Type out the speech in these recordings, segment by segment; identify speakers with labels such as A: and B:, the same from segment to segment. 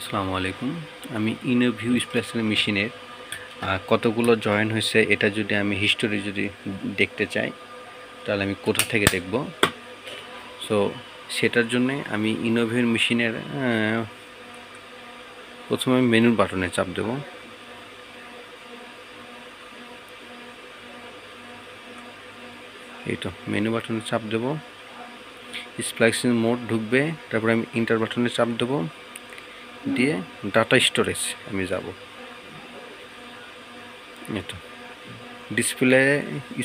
A: আসসালামু আলাইকুম। আমি ইনোভিউ স্প্লেশন মেশিনের কতগুলো জয়েন হয়েছে এটা যদি আমি হিস্টোরি যদি দেখতে চাই তাহলে আমি কোথা থেকে দেখব। সো সেটার জন্যে আমি ইনোভিউ মেশিনের প্রথমে আমি মেনু বাটনে চাপ দেব। এই তো মেনু বাটনে চাপ দেব, স্প্লাইসিং মোড ঢুকবে, তারপরে আমি ইন্টার বাটনে চাপ দেব, দিয়ে ডাটা স্টোরেজ আমি যাব। এই তো display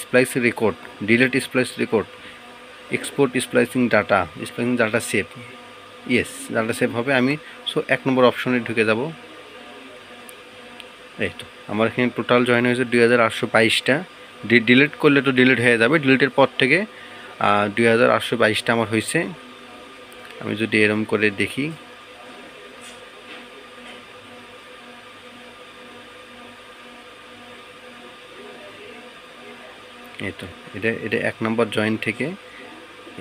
A: splice record, delete splice record, export splicing data save. Yes, data save হবে। আমি এক নম্বর অপশনে ঢুকে যাব। এই তো আমার এখানে টোটাল জয়েন হয়েছে 2822টা। ডিলিট করলে তো ডিলিট হয়ে যাবে, ডিলিটের পর থেকে 2822টা আমার হয়েছে। আমি যদি এরম করে দেখি, এই তো এটা এটা 1 নম্বর জয়েন থেকে,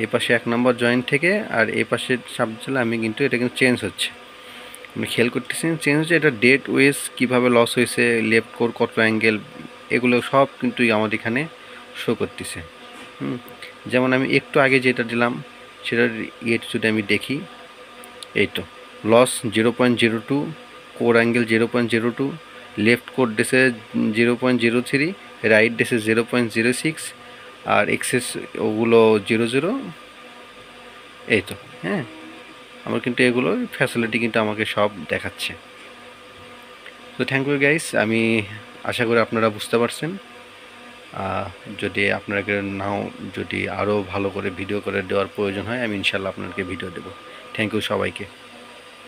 A: এই পাশে 1 নম্বর জয়েন থেকে, আর এই পাশে সাবজেক্ট আমি কিন্তু এটা কিন্তু চেঞ্জ হচ্ছে, আপনি খেয়াল করতেছেন চেঞ্জ হচ্ছে। এটা ডেট ওয়েস কীভাবে লস হয়েছে, লেফট কোর কত অ্যাঙ্গেল, এগুলো সব কিন্তু আমাদের এখানে শো করতেছে। যেমন আমি একটু আগে যেটা দিলাম সেটার ইয়েটা যদি আমি দেখি, এই তো loss 0.02, core angle 0.02, left core ডেসে 0.03, রাইট ডেসে 0.06, আর এক্সেস ওগুলো 00। এই তো হ্যাঁ, আমার কিন্তু এগুলো ফ্যাসিলিটি কিন্তু আমাকে সব দেখাচ্ছে। তো থ্যাংক ইউ গাইস, আমি আশা করি আপনারা বুঝতে পারছেন। যদি আপনাকে নাও, যদি আরও ভালো করে ভিডিও করে দেওয়ার প্রয়োজন হয়, আমি ইনশাল্লাহ আপনাদেরকে ভিডিও দেবো। থ্যাংক ইউ সবাইকে।